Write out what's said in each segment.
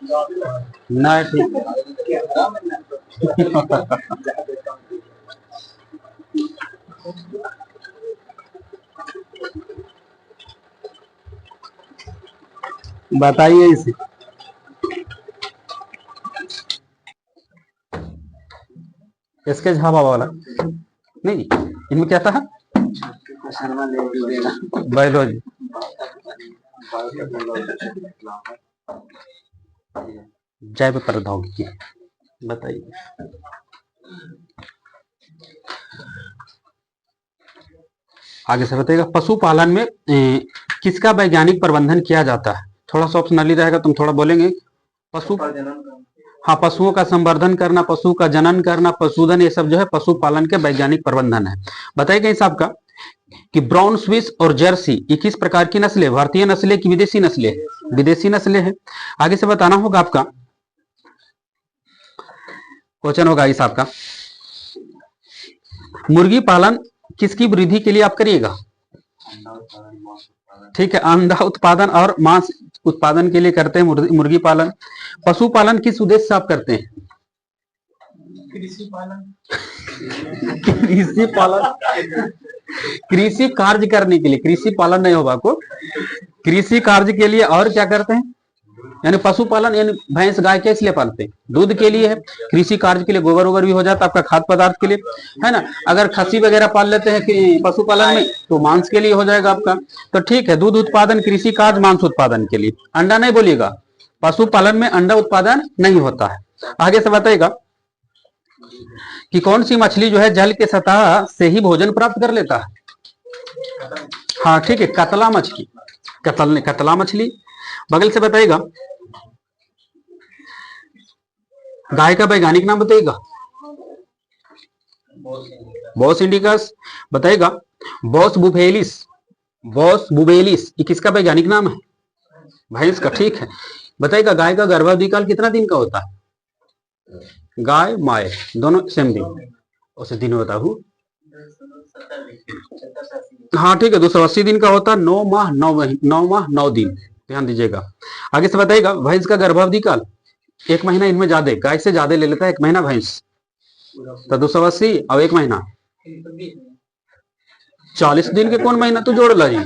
ना ठीक बताइए इसे। इसके झाबा वाला नहीं, इनमें क्या था? बायोलॉजी। जैव प्रौद्योगिकी। बताइए। आगे से बताइएगा, पशुपालन में किसका वैज्ञानिक प्रबंधन किया जाता है? थोड़ा सा ऑप्शनली रहेगा, तुम थोड़ा बोलेंगे। पशु, हाँ, पशुओं का संवर्धन करना, पशु का जनन करना, पशुधन, ये सब जो है पशुपालन के वैज्ञानिक प्रबंधन है। बताइएगा इस आपका कि ब्राउन स्विस और जर्सी ये किस प्रकार की नस्लें, भारतीय नस्लें की विदेशी नस्लें? विदेशी नस्लें हैं। आगे से बताना होगा आपका क्वेश्चन होगा इस आपका, मुर्गी पालन किसकी वृद्धि के लिए आप करिएगा? ठीक है, अंडा उत्पादन और मांस उत्पादन के लिए करते हैं मुर्गी पालन। पशुपालन किस उद्देश्य से आप करते हैं? कृषि पालन। कृषि पालन, कृषि कार्य करने के लिए, कृषि पालन नहीं होगा को, कृषि कार्य के लिए। और क्या करते हैं? यानी पशुपालन, यानी भैंस गाय के इसलिए पालते हैं? दूध के लिए है। कृषि कार्य के लिए गोबर वोबर भी हो जाता है आपका, खाद्य पदार्थ के लिए, है ना। अगर खस्सी वगैरह पाल लेते हैं कि पशुपालन में, तो मांस के लिए हो जाएगा आपका। तो ठीक है, दूध उत्पादन, कृषि कार्य, मांस उत्पादन के लिए। अंडा नहीं बोलिएगा, पशुपालन में अंडा उत्पादन नहीं होता है। आगे से बताइएगा कि कौन सी मछली जो है जल के सतह से ही भोजन प्राप्त कर लेता है? हाँ ठीक है, कतला मछली, कतला मछली। बगल से बताइएगा, गाय का वैज्ञानिक नाम बताइएगा। Bos indicus. बताइएगा, बॉस बुफेलिस, बॉस बुबेलिस ये किसका वैज्ञानिक नाम है? भैंस का। ठीक है, बताइएगा गाय का गर्भावधि दिन का कितना होता है? गाय माय दोनों सेम दिन, उसे दिन होता हूँ। हाँ ठीक है, 280 दिन का होता है। 9 माह 9 दिन, ध्यान दीजिएगा। आगे से बताइएगा, भैंस का गर्भावधि काल 1 महीना, इनमें ज्यादा, गाय से ज्यादा ले लेता है 1 महीना भैंस, तो 280 और 1 महीना 40 दिन के कौन महीना तो जोड़ ला जी।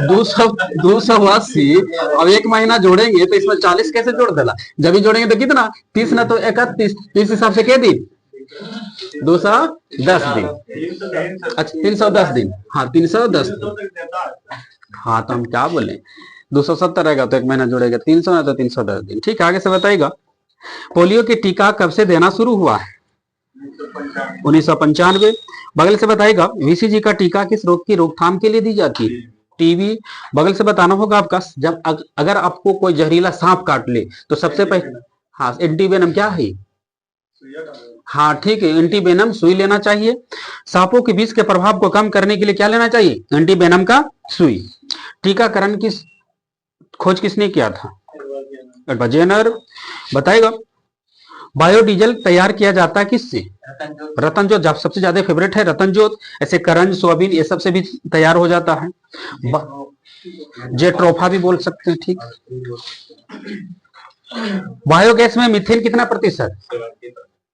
280 और 1 महीना जोड़ेंगे तो इसमें 40 कैसे जोड़ देला? जब भी जोड़ेंगे तो कितना? 30 ना, तो 31, 30 हिसाब से क्या दिन? 210 दिन। अच्छा 310 दिन, हाँ 310 दिन। हाँ तो हम क्या बोले, 270 रहेगा तो 1 महीना जोड़ेगा, 300 ना तो 310 दिन। ठीक है, आगे से बताइएगा, पोलियो की टीका कब से देना शुरू हुआ है? 1995। बगल से बताइएगा, VCG का टीका किस रोग की रोकथाम के लिए दी जाती है? टीबी। बगल से बताना होगा आपका, जब अगर आपको कोई जहरीला सांप काट ले तो सबसे पहले, हाँ एंटीवेनम क्या है? हाँ ठीक है, एंटीवेनम सुई लेना चाहिए। सांपों के विष के प्रभाव को कम करने के लिए क्या लेना चाहिए? एंटीवेनम का सुई। टीकाकरण की खोज किसने किया था? Edward Jenner. बताएगा, बायोडीजल तैयार किया जाता है किससे? रतन जोत, जब सबसे ज्यादा फेवरेट है रतन जोत। ऐसे करंज, सोयाबीन ये सब से भी तैयार हो जाता है। जेट्रोफा भी बोल सकते हैं। ठीक, बायोगैस में मीथेन कितना प्रतिशत?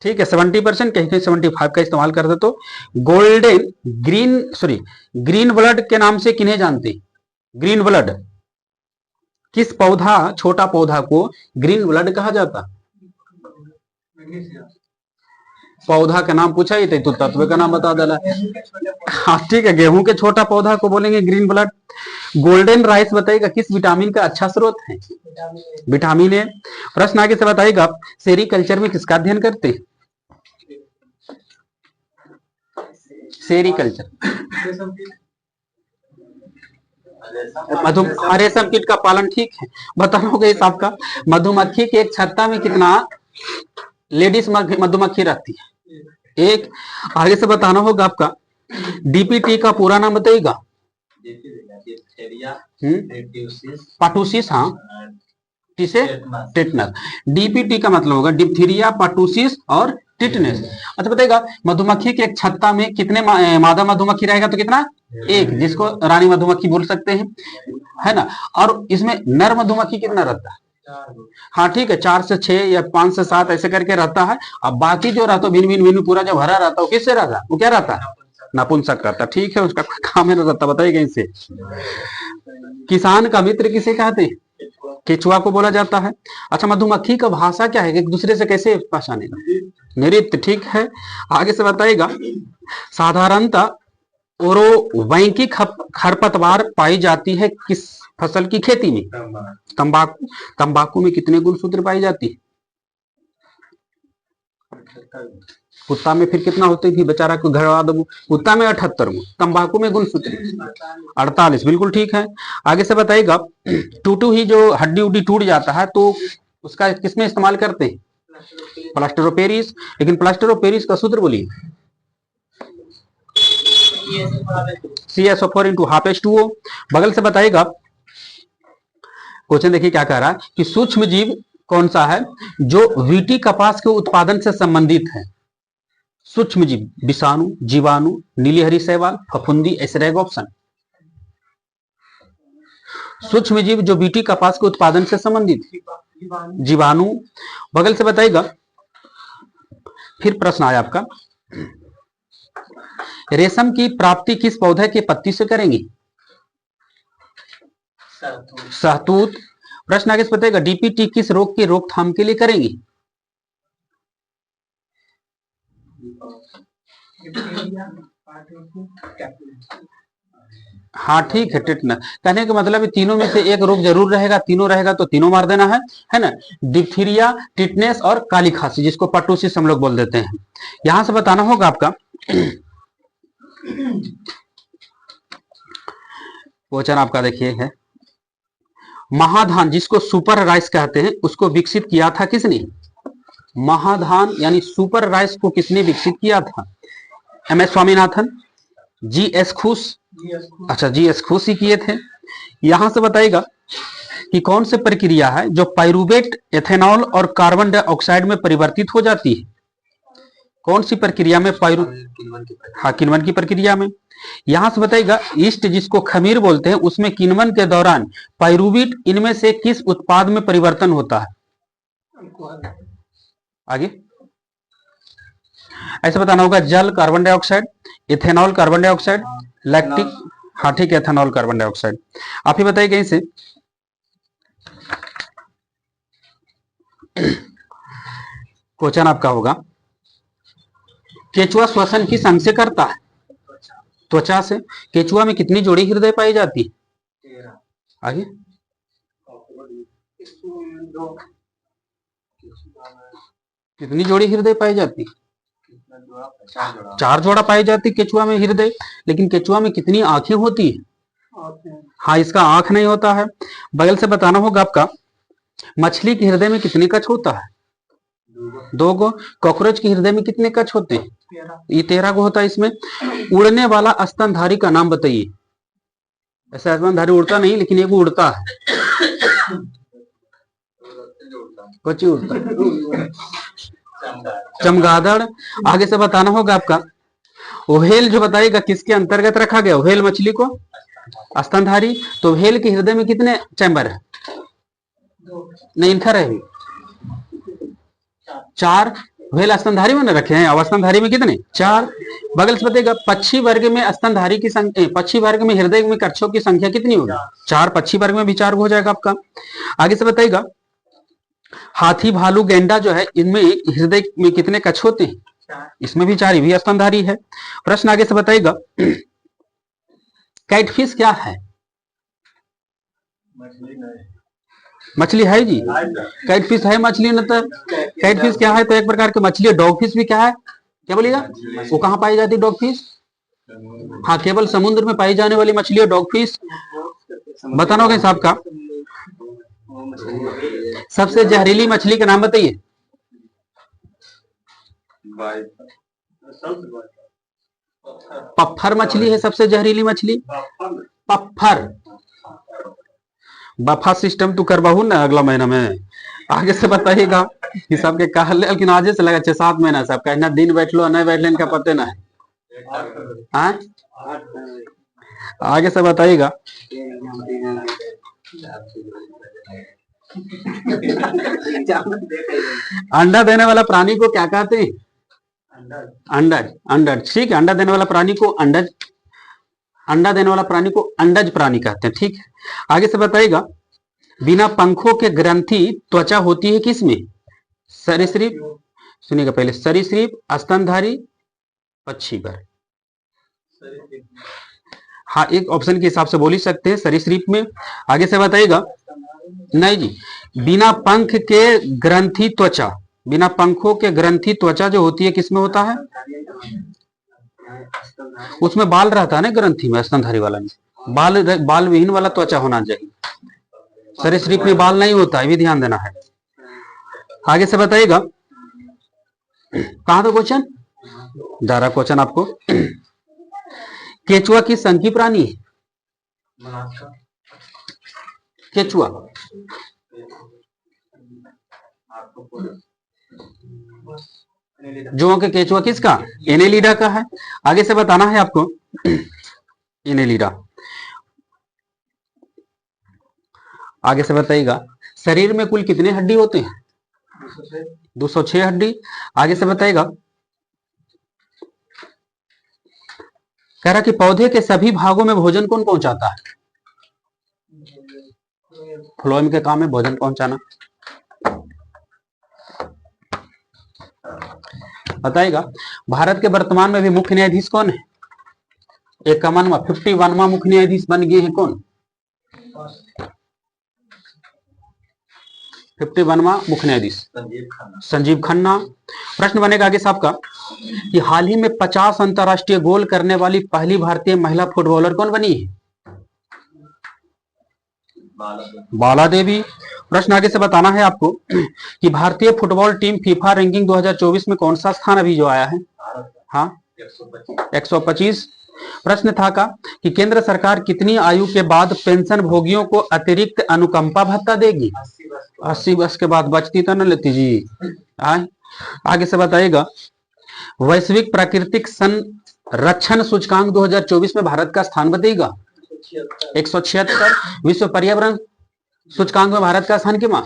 ठीक है 70%, कहीं कहीं 75 का इस्तेमाल करते। तो गोल्डन ग्रीन ब्लड के नाम से किन्हें जानते? ग्रीन ब्लड, किस पौधा, छोटा पौधा को ग्रीन ब्लड कहा जाता? पौधा का नाम पूछा ही थे तो तत्व का नाम बता देला। हाँ ठीक है, गेहूं के छोटा पौधा को बोलेंगे ग्रीन ब्लड। गोल्डन राइस बताइएगा किस विटामिन का अच्छा स्रोत है? Vitamin A. प्रश्न आगे से बताइएगा, सेरीकल्चर में किसका अध्ययन करते हैं? सेरीकल्चर, रेशम कीट का पालन। ठीक है, बताना होगा इस आपका, मधुमक्खी के एक छत्ता में कितना लेडीज मधुमक्खी रहती है? एक। आगे से बताना होगा आपका, डीपीटी का पूरा नाम बताइएगा। पाटूसिस, हाँ किसे? टेटनस। डीपीटी का मतलब होगा डिप्थीरिया, पाटूसिस और टिटनेस। अच्छा बताइएगा, मधुमक्खी के एक छत्ता में कितने मादा मधुमक्खी रहेगा तो कितना? एक, जिसको रानी मधुमक्खी बोल सकते हैं, है ना। और इसमें नर मधुमक्खी कितना रहता है? हाँ ठीक है, 4 से 6 या 5 से 7 ऐसे करके रहता है। अब बाकी जो रहता है भिन्न भिन्न भिन्न पूरा जो भरा रहता है वो किससे रहता है, वो क्या रहता है, नपुंसक रहता। ठीक है, उसका कोई काम है ना रहता, बताइए कहीं से। किसान का मित्र किसे कहते हैं, केचुआ को बोला जाता है। अच्छा, मधुमक्खी का भाषा क्या है, एक दूसरे से कैसे पहचानेगा, नृत्य। ठीक है, आगे से बताइएगा। साधारणतः ओरोवैंकी खरपतवार पाई जाती है किस फसल की खेती में, तंबाकू। तंबाकू में कितने गुणसूत्र पाई जाती है, कुत्ता में फिर कितना होती थी, बेचारा को घरवा दो, कुत्ता में 78 गुण, तंबाकू में गुणसूत्र 48, बिल्कुल ठीक है। आगे से बताइएगा। टूटू ही जो हड्डी उड्डी टूट जाता है तो उसका किसमें इस्तेमाल करते हैं, प्लास्टर ऑफ पेरिस। लेकिन प्लास्टर ऑफ पेरिस का सूत्र बोलिए, CSO4 इंटू हाफ H2O। बगल से बताइएगा, क्वेश्चन देखिए क्या कह रहा है कि सूक्ष्म जीव कौन सा है जो वीटी कपास के उत्पादन से संबंधित है। सूक्ष्म जीव, विषाणु, जीवाणु, नीली हरी शैवाल, फफूंदी, ऐसे रहेगा ऑप्शन। सूक्ष्म जीव जो बीटी कपास के उत्पादन से संबंधित, जीवाणु। बगल से बताइएगा, फिर प्रश्न आया आपका, रेशम की प्राप्ति किस पौधे के पत्ती से करेंगी, शहतूत। प्रश्न आगे से बताइएगा, डीपीटी किस रोग की रोकथाम के लिए करेंगी, हाँ ठीक है, टिटनस। कहने का मतलब है तीनों में से एक रोग जरूर रहेगा, तीनों रहेगा तो तीनों मार देना है ना। डिप्थीरिया, टिटनेस और काली खांसी, जिसको पर्टूसिस हम लोग बोल देते हैं। यहां से बताना होगा आपका। क्वेश्चन आपका देखिए है, महाधान जिसको सुपर राइस कहते हैं उसको विकसित किया था किसने, महाधान यानी सुपर राइस को किसने विकसित किया था, MS स्वामीनाथन, GS खुश। अच्छा, GS खुश ही किए थे। यहां से बताइएगा कि कौन सी प्रक्रिया है जो पाइरूवेट, एथेनॉल और कार्बन डाइऑक्साइड में परिवर्तित हो जाती है, कौन सी प्रक्रिया में हाँ, किण्वन की प्रक्रिया में। यहां से बताइएगा, ईस्ट जिसको खमीर बोलते हैं उसमें किण्वन के दौरान पाइरूवेट इनमें से किस उत्पाद में परिवर्तन होता है, आगे ऐसे बताना होगा, जल carbon dioxide, ethanol carbon dioxide, lactic, हाँ ठीक है, एथेनॉल कार्बन डाइऑक्साइड। आप ही बताइए कहीं से। क्वेश्चन आपका होगा, केचुआ श्वसन किस अंग से करता है, त्वचा से। केचुआ में कितनी जोड़ी हृदय पाई जाती है, आगे कितनी जोड़ी हृदय पाई जाती है, 4 जोड़ा पाई जाती केचुआ में हृदय। लेकिन केचुआ में कितनी आंखें होती है, हाँ इसका आंख नहीं होता है। बगल से बताना होगा आपका, मछली के हृदय में कितने कच होता है, 2 गो। कॉकरोच के हृदय में कितने कच होते हैं, ये 13 गो होता है। इसमें उड़ने वाला स्तनधारी का नाम बताइए। ऐसा स्तनधारी उड़ता नहीं, लेकिन एक उड़ता है, कुछ उड़ता है, चमगादड़। आगे से बताना होगा आपका, व्हेल जो बताइएगा किसके अंतर्गत रखा गया, व्हेल मछली को स्तनधारी। तो व्हेल के हृदय में कितने चैम्बर है, नहीं इनका रहे 4। व्हेल स्तनधारी में न रखे हैं, अब स्तनधारी में कितने, 4। बगल से बताइएगा, पक्षी वर्ग में स्तनधारी की संख्या, पक्षी वर्ग में हृदय में कक्षों की संख्या कितनी होगी, 4। पक्षी वर्ग में भी 4 हो जाएगा आपका। आगे से बताइएगा, हाथी, भालू, गेंडा जो है इनमें हृदय में कितने कक्ष होते हैं, इसमें भी 4, भी स्तनधारी है। प्रश्न आगे से बताइएगा, कैटफिश क्या है, मछली है जी, कैटफिश है मछली न, तो कैटफिश क्या है, तो एक प्रकार की मछली है। डॉगफिश भी क्या है, क्या बोलिएगा, वो कहाँ पाई जाती है डॉगफिश, हाँ केवल समुद्र में पाई जाने वाली मछली है डॉगफिश। बताना होगा साहब का, सबसे जहरीली मछली का नाम बताइए, पत्थर मछली है सबसे जहरीली मछली, पत्थर। बफा सिस्टम तो करवाऊ ना अगला महीना में। आगे से बताइएगा कि सबके कहा, लेकिन आज से लगा 6-7 महीना सब कहना, दिन बैठ लो नहीं बैठ लो इनका पते ना है। आगे से बताइएगा, अंडा देने वाला प्राणी को क्या कहते हैं? अंडज। अंडज, ठीक है। अंडा देने वाला प्राणी को अंडज, अंडा देने वाला प्राणी को अंडज प्राणी कहते हैं, ठीक है। आगे से बताइएगा, बिना पंखों के ग्रंथि त्वचा होती है किसमें? सरीसृप, सुनिएगा पहले, सरीसृप, स्तनधारी, पक्षी पर। हाँ, एक ऑप्शन के हिसाब से बोल ही सकते हैं, सरीसृप में। आगे से बताइएगा, नहीं जी, बिना पंख के ग्रंथि त्वचा, बिना पंखों के ग्रंथि त्वचा जो होती है किसमें होता है? उसमें बाल रहता है ना ग्रंथि में, स्तनधारी वाला में बाल विहीन वाला त्वचा होना चाहिए। सरीसृप में बाल नहीं होता है, भी ध्यान देना है। आगे से बताइएगा, कहां था क्वेश्चन? जा रहा क्वेश्चन आपको। केचुआ किस संघ की प्राणी है? केचुआ जो के केचुआ किसका? एनेलिडा का है। आगे से बताना है आपको, एनेलिडा। आगे से बताइएगा, शरीर में कुल कितने हड्डी होते हैं? 206 हड्डी। आगे से बताइएगा, कह रहा कि पौधे के सभी भागों में भोजन कौन पहुंचाता है? फ्लोएम के काम है भोजन पहुंचाना। बताइएगा, भारत के वर्तमान में भी मुख्य न्यायाधीश कौन है? 51वां मुख्य न्यायाधीश बन गए हैं कौन? 51वां मुख्य न्यायाधीश संजीव खन्ना। प्रश्न बनेगा आगे साहब का कि हाल ही में 50 अंतरराष्ट्रीय गोल करने वाली पहली भारतीय महिला फुटबॉलर कौन बनी है? बाला देवी। प्रश्न आगे से बताना है आपको कि भारतीय फुटबॉल टीम फीफा रैंकिंग 2024 में कौन सा स्थान अभी जो आया है? हाँ, 125। प्रश्न था का कि केंद्र सरकार कितनी आयु के बाद पेंशन भोगियों को अतिरिक्त अनुकंपा भत्ता देगी? 80 वर्ष के बाद। बचती तो न लेती जी। आगे से बताइएगा, वैश्विक प्राकृतिक संरक्षण सूचकांक 2024 में भारत का स्थान बताइएगा? 176। विश्व पर्यावरण सूचकांक में भारत का स्थान कितना?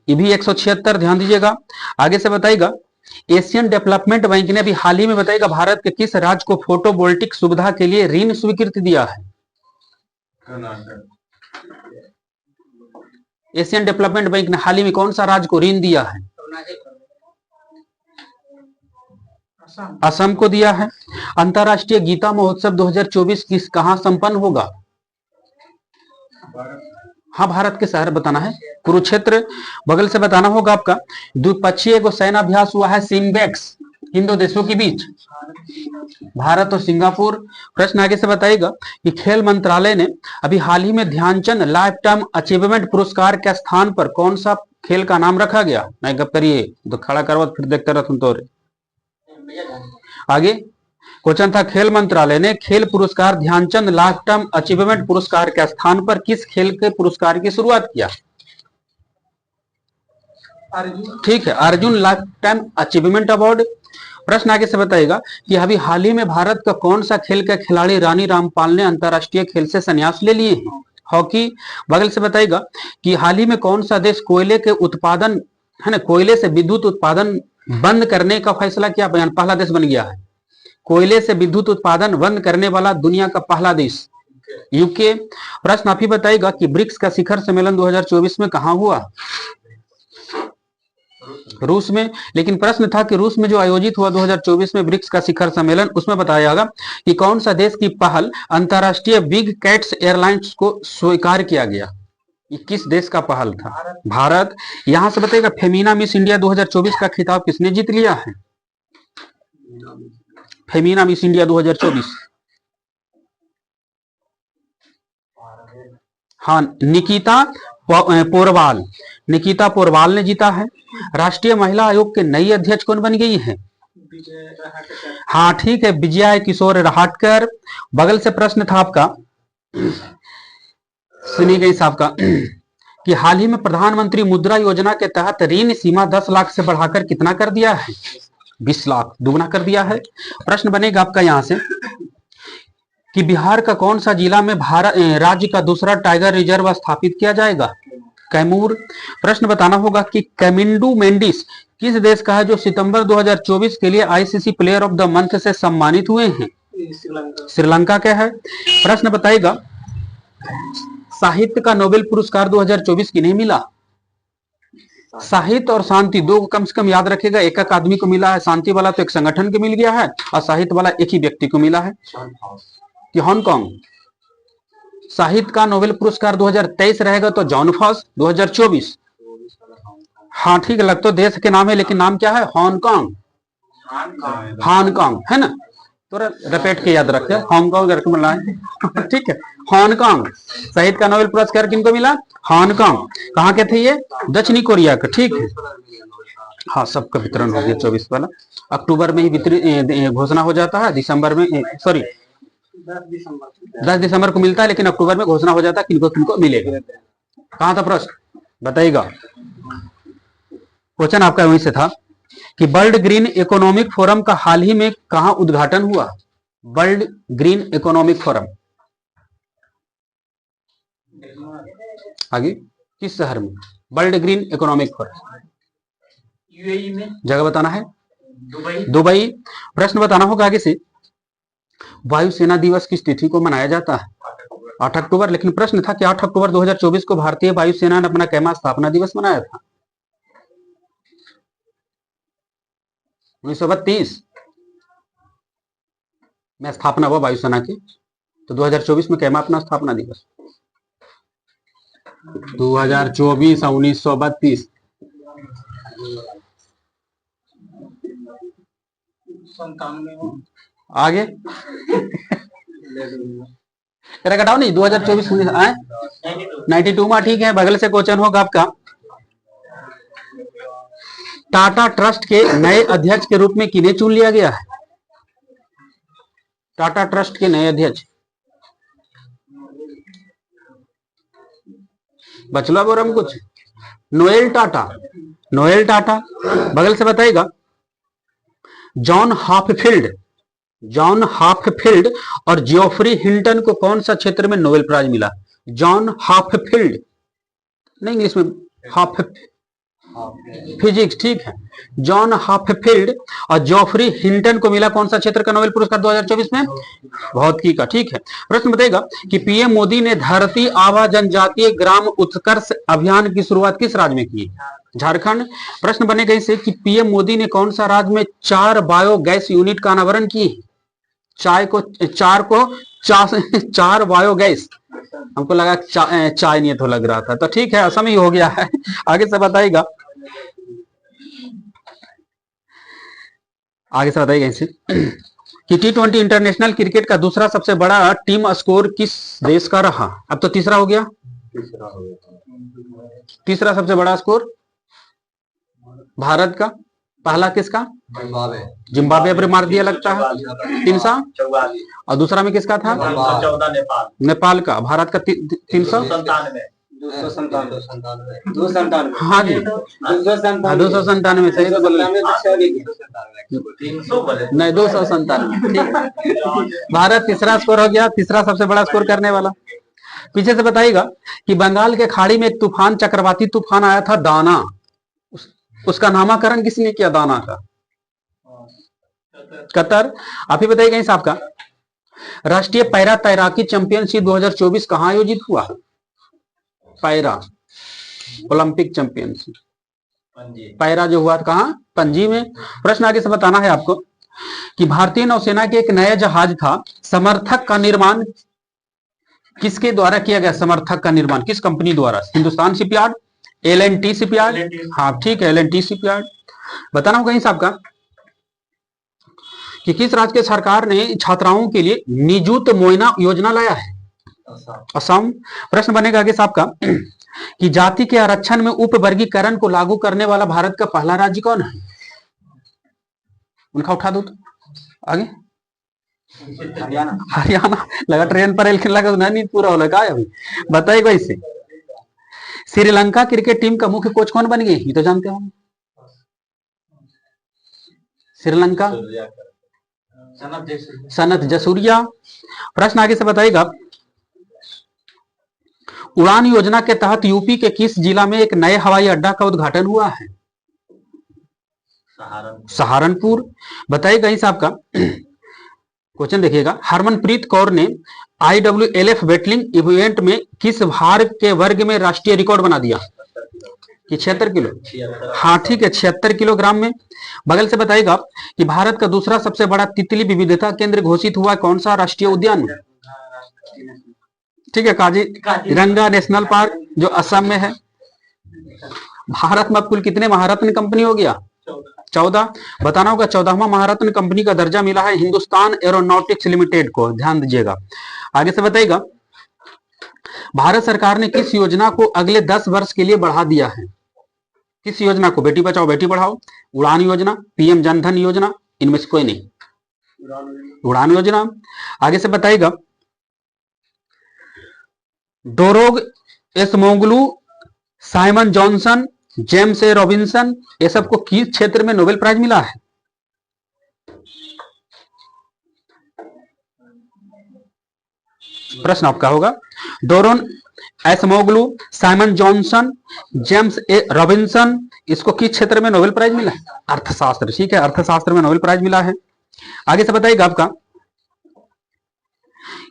ये भी 176, ध्यान दीजिएगा। आगे से बताइएगा, एशियन डेवलपमेंट बैंक ने अभी हाल ही में बताइएगा भारत के किस राज्य को फोटोवोल्टिक सुविधा के लिए ऋण स्वीकृति दिया है? एशियन डेवलपमेंट बैंक ने हाल ही में कौन सा राज्य को ऋण दिया है? असम को दिया है। अंतरराष्ट्रीय गीता महोत्सव 2024 किस कहां संपन्न होगा? हाँ, भारत के शहर बताना है। कुरुक्षेत्र। बगल से बताना होगा आपका, द्विपक्षीय को सैन्य अभ्यास हुआ है सिम्बेक्स इन दो देशों के बीच, भारत और सिंगापुर। प्रश्न आगे से बताइएगा कि खेल मंत्रालय ने अभी हाल ही में ध्यानचंद लाइफ टाइम अचीवमेंट पुरस्कार के स्थान पर कौन सा खेल का नाम रखा गया? नहीं गप करिए तो खड़ा करवा फिर देखते रह तुम तो। आगे क्वेश्चन था, खेल मंत्रालय ने खेल पुरस्कार ध्यानचंद लाइफ टाइम अचीवमेंट पुरस्कार के स्थान पर किस खेल के पुरस्कार की शुरुआत किया? ठीक है, Arjun life time achievement award. प्रश्न आगे से बताएगा कि अभी हाल ही में भारत का कौन सा खेल का खिलाड़ी रानी रामपाल ने अंतरराष्ट्रीय खेल से संन्यास ले लिए हैं? हॉकी। बगल से बताएगा कि हाल ही में कौन सा देश कोयले के उत्पादन है ना, कोयले से विद्युत उत्पादन बंद करने का फैसला किया? पहला देश बन गया है कोयले से विद्युत उत्पादन बंद करने वाला दुनिया का पहला देश, यूके। प्रश्न आप ही बताइएगा कि ब्रिक्स का शिखर सम्मेलन 2024 में कहां हुआ? रूस में। लेकिन प्रश्न था कि रूस में जो आयोजित हुआ 2024 में ब्रिक्स का शिखर सम्मेलन, उसमें बताया जाएगा कि कौन सा देश की पहल अंतरराष्ट्रीय बिग कैट्स एयरलाइंस को स्वीकार किया गया? ये किस देश का पहल था? भारत। यहां से बताइएगा, फेमिना मिस इंडिया 2024 का खिताब किसने जीत लिया है? फेमिना मिस इंडिया 2024, हाँ, निकिता पोरवाल। निकिता पोरवाल ने जीता है। राष्ट्रीय महिला आयोग के नई अध्यक्ष कौन बन गई है? हाँ ठीक है, विजया किशोर रहाटकर। बगल से प्रश्न था आपका, सुनी गई साहब का कि हाल ही में प्रधानमंत्री मुद्रा योजना के तहत ऋण सीमा 10 लाख से बढ़ाकर कितना कर दिया है? 20 लाख, दुगना कर दिया है। प्रश्न बनेगा आपका यहां से कि बिहार का कौन सा जिला में भारत राज्य का दूसरा टाइगर रिजर्व स्थापित किया जाएगा? कैमूर। प्रश्न बताना होगा कि कैमिंडू मेंडिस किस देश का है जो सितंबर 2024 के लिए ICC player of the month से सम्मानित हुए हैं? श्रीलंका का है। प्रश्न बताइएगा, साहित्य का नोबेल पुरस्कार 2024 किन्हें मिला? साहित्य और शांति दो कम से कम याद रखेगा, एक एक आदमी को मिला है, शांति वाला तो एक संगठन को मिल गया है और साहित्य वाला एक ही व्यक्ति को मिला है कि हांगकांग। साहित्य का नोबेल पुरस्कार 2023 रहेगा तो जॉन फॉस। 2024 हाँ ठीक है, लग तो देश के नाम है लेकिन नाम क्या है? हांगकांग। हांगकांग है ना, तो रिपीट के याद रखे, हांगकांग मिला है ठीक है, हांगकांग। साहित्य का नोबेल पुरस्कार किनको मिला? हांगकांग। कहाँ के थे ये? दक्षिणी कोरिया का, ठीक है। हाँ, सबका वितरण हो गया 24 वाला। अक्टूबर में ही घोषणा हो जाता है, दिसंबर में सॉरी 10 दिसंबर को मिलता है, लेकिन अक्टूबर में घोषणा हो जाता है किनको किनको मिलेगा। कहाँ था प्रश्न बताइएगा? क्वेश्चन आपका वहीं से था कि वर्ल्ड ग्रीन इकोनॉमिक फोरम का हाल ही में कहां उद्घाटन हुआ? वर्ल्ड ग्रीन इकोनॉमिक फोरम आगे किस शहर में? World green economic forum UAE में। जगह बताना है दुबई। प्रश्न बताना होगा आगे से, वायुसेना दिवस किस तिथि को मनाया जाता है? 8 अक्टूबर। लेकिन प्रश्न था कि 8 अक्टूबर 2024 को भारतीय वायुसेना ने अपना कैमा स्थापना दिवस मनाया था? 1932 में स्थापना हुआ वायुसेना की, तो 2024 में कैमा अपना स्थापना दिवस 2024 और 1932 आगे घटाओ नहीं, 2024 92 में, ठीक है। बगल से क्वेश्चन होगा आपका, टाटा ट्रस्ट के नए अध्यक्ष के रूप में किन्हें चुन लिया गया है? टाटा ट्रस्ट के नए अध्यक्ष बचला बोरम कुछ, नोएल टाटा। नोएल टाटा। बगल से बताइएगा, जॉन हाफफील्ड, जॉन हाफफील्ड और जियोफ्री हिल्टन को कौन सा क्षेत्र में नोबेल प्राइज मिला? जॉन हाफफील्ड नहीं, इंग्लिश में हाफ फिजिक्स, ठीक है। जॉन हाफफील्ड और जॉफरी हिल्टन को मिला कौन सा क्षेत्र का नोबेल पुरस्कार 2024 में? भौतिकी का, ठीक है। प्रश्न बताएगा कि पीएम मोदी ने धरती आबा जनजातीय ग्राम उत्कर्ष अभियान की शुरुआत किस राज्य में की? झारखंड। प्रश्न बनेगा इसे कि पीएम मोदी ने कौन सा राज्य में 4 बायोगैस यूनिट का अनावरण किए? चार बायोगैस, हमको लगा चाय नहीं तो लग रहा था, तो ठीक है, असम ही हो गया है। आगे से बताइएगा, आगे से बताइएगा इसे कि T20 इंटरनेशनल क्रिकेट का दूसरा सबसे बड़ा टीम स्कोर किस देश का रहा? अब तो तीसरा हो गया, तीसरा सबसे बड़ा स्कोर भारत का, पहला किसका? जिम्बाब्वे पर मार दिया लगता है 300, और दूसरा में किसका था? 14 नेपाल का। भारत का 397, हाँ जी 297 सही तो बोल नहीं 297। भारत तीसरा स्कोर हो गया, तीसरा सबसे बड़ा स्कोर करने वाला। पीछे से बताइएगा कि बंगाल के खाड़ी में एक तूफान, चक्रवाती तूफान आया था दाना, उसका नामकरण किसने किया? दाना का कतर। आप ही बताइएगा इस आपका, राष्ट्रीय पैरा तैराकी चैंपियनशिप 2024 कहां आयोजित हुआ? पैरा ओलंपिक चैंपियनशिप पैरा जो हुआ था कहां? पणजी में। प्रश्न आगे से बताना है आपको कि भारतीय नौसेना के एक नया जहाज था, समर्थक का निर्माण किसके द्वारा किया गया? समर्थक का निर्माण किस कंपनी द्वारा? हिंदुस्तान शिपयार्ड, L&T शिपयार्ड, हाँ ठीक है L&T शिपयार्ड। बताना होगा इस आपका कि किस राज्य के सरकार ने छात्राओं के लिए निजुत मोइना योजना लाया है? असम। प्रश्न बनेगा आगे साहब का कि जाति के आरक्षण में उप वर्गीकरण को लागू करने वाला भारत का पहला राज्य कौन है? उनका उठा दो तो आगे, हरियाणा। हरियाणा लगा ट्रेन पर लगा नहीं पूरा हो लगा अभी। बताइएगा इसे, श्रीलंका क्रिकेट टीम का मुख्य कोच कौन बन गए? ये तो जानते होंगे। श्रीलंका सनत जसूरिया। प्रश्न आगे से बताइएगा, उड़ान योजना के तहत यूपी के किस जिला में एक नए हवाई अड्डा का उद्घाटन हुआ है? सहारनपुर। बताइएगा इस आपका क्वेश्चन देखिएगा, हरमनप्रीत कौर ने IWLF वेटलिंग इवेंट में किस भार के वर्ग में राष्ट्रीय रिकॉर्ड बना दिया? कि 76 किलो। हाँ ठीक है, 76 किलोग्राम में। बगल से बताइएगा कि भारत का दूसरा सबसे बड़ा तितली विविधता केंद्र घोषित हुआ कौन सा राष्ट्रीय उद्यान? ठीक है, काजीरंगा नेशनल पार्क जो असम में है। भारत में कुल कितने महारत्न कंपनी हो गया? 14। बताना होगा 14वां महारत्न कंपनी का दर्जा मिला है हिंदुस्तान एरोनॉटिक्स लिमिटेड को, ध्यान दीजिएगा। आगे से बताइएगा, भारत सरकार ने किस योजना को अगले 10 वर्ष के लिए बढ़ा दिया है? किस योजना को? बेटी बचाओ बेटी पढ़ाओ, उड़ान योजना, PM जनधन योजना, इनमें से कोई नहीं, उड़ान योजना। आगे से बताइएगा, Daron Acemoglu, Simon Johnson, James A Robinson, ये सबको किस क्षेत्र में नोबेल प्राइज मिला है? प्रश्न आपका होगा, Daron Acemoglu, Simon Johnson, James A Robinson, इसको किस क्षेत्र में नोबेल प्राइज मिला है? अर्थशास्त्र। ठीक है, अर्थशास्त्र में नोबेल प्राइज मिला है। आगे से बताइएगा आपका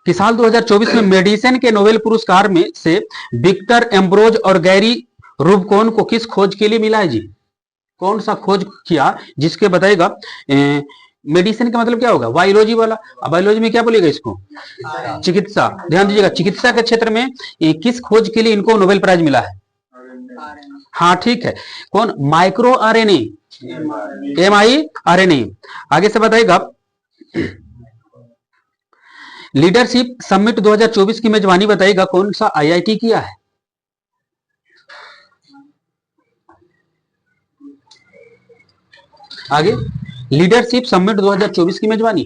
कि साल 2024 में मेडिसिन के नोबेल पुरस्कार में से विक्टर एम्ब्रोज और गैरी रूबकोन को किस खोज के लिए मिला है जी? कौन सा खोज किया जिसके बताइएगा, मेडिसिन का मतलब क्या होगा? बायोलॉजी वाला। बायोलॉजी में क्या बोलेगा इसको? चिकित्सा। ध्यान दीजिएगा, चिकित्सा के क्षेत्र में किस खोज के लिए इनको नोबेल प्राइज मिला है? हाँ ठीक है, कौन? Micro RNA, mRNA। आगे से बताइएगा, लीडरशिप समिट 2024 की मेजबानी बताइएगा कौन सा IIT किया है? आगे, लीडरशिप समिट 2024 की मेजबानी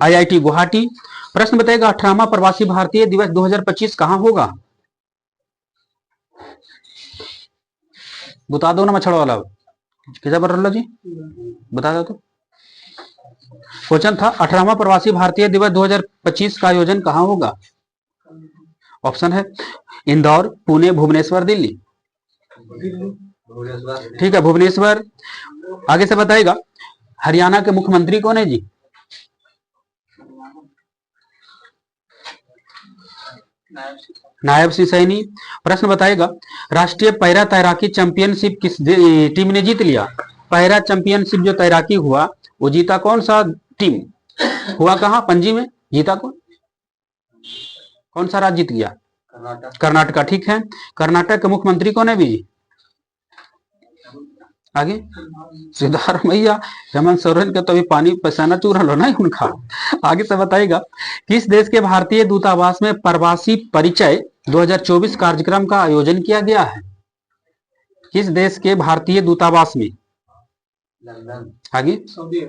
IIT गुवाहाटी। प्रश्न बताएगा, 18वां प्रवासी भारतीय दिवस 2025 कहां होगा? बता दो ना मछड़ वाला, कैसा बोल रहा जी, बता दो तो। क्वेश्चन था 18वां प्रवासी भारतीय दिवस 2025 का आयोजन कहां होगा? ऑप्शन है इंदौर, पुणे, भुवनेश्वर, दिल्ली। ठीक है, भुवनेश्वर। आगे से बताएगा, हरियाणा के मुख्यमंत्री कौन है जी? नायब सिंह सैनी। प्रश्न बताएगा, राष्ट्रीय पैरा तैराकी चैंपियनशिप किस टीम ने जीत लिया? पैरा चैंपियनशिप जो तैराकी हुआ वो जीता कौन सा टीम? हुआ कहां? पणजी में। जीता कौन सा राज्य जीत गया? कर्नाटका। ठीक है, कर्नाटक के मुख्यमंत्री कौन है भी? आगे, सिद्धारमैया। हेमंत सोरेन का तो अभी पानी पसीना चूर रहा ना उनका। आगे से बताइएगा, किस देश के भारतीय दूतावास में प्रवासी परिचय 2024 कार्यक्रम का आयोजन किया गया है? किस देश के भारतीय दूतावास में? आगे,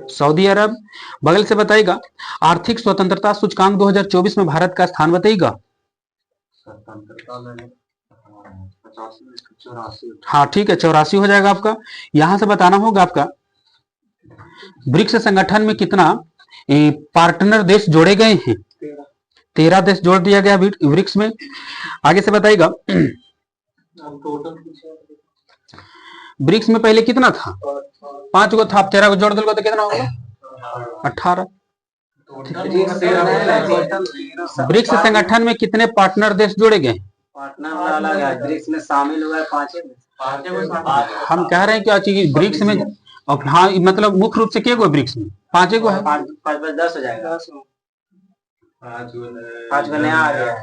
सऊदी अरब। बगल से बताइएगा, आर्थिक स्वतंत्रता सूचकांक 2024 में भारत का स्थान बताइएगा। हाँ ठीक है, 84 हो जाएगा आपका। यहां से बताना होगा आपका, ब्रिक्स संगठन में कितना पार्टनर देश जोड़े गए हैं? 13 देश जोड़ दिया गया ब्रिक्स में। आगे से बताइएगा, ब्रिक्स में पहले कितना था? 5 गो था, 13 को जोड़ दोगे तो कितना होगा? 18। ब्रिक्स संगठन में कितने पार्टनर देश जोड़े गए? पार्टनर अलग है, ब्रिक्स में शामिल हुआ है 5। हम कह रहे हैं क्या चीज ब्रिक्स में, हाँ मतलब मुख्य रूप से क्या गो ब्रिक्स में? 5 गो है। 5 10 हो जाएगा। 5 गो नया आ गया है,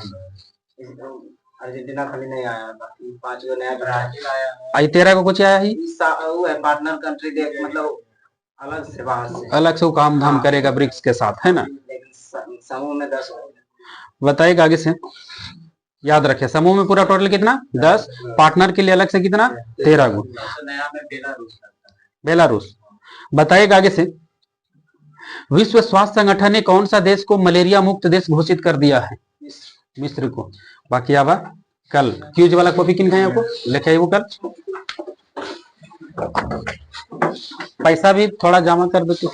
अर्जेंटीना खाली नहीं आया, बाकी 5 गो नया ब्राजील आया है। 13 को कुछ आया ही, वो है पार्टनर कंट्री देख, मतलब अलग से बाहर से अलग से काम धाम करेगा ब्रिक्स के साथ, है ना। समूह में 10 बताइएगा। आगे से याद रखे, समूह में पूरा टोटल कितना? 10, पार्टनर के लिए अलग से कितना? 13 गो। बेलारूस। बताइएगा आगे से, विश्व स्वास्थ्य संगठन ने कौन सा देश को मलेरिया मुक्त देश घोषित कर दिया है? मिस्र को। बाकी आवा कल क्यूज वाला कॉपी किन खाए आपको लेके आइए वो कल। पैसा भी थोड़ा जमा कर दो तो।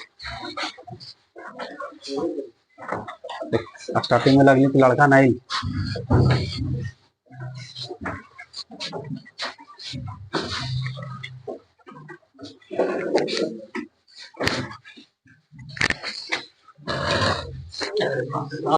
स्टार्टिंग में लगनी तो लड़का नहीं।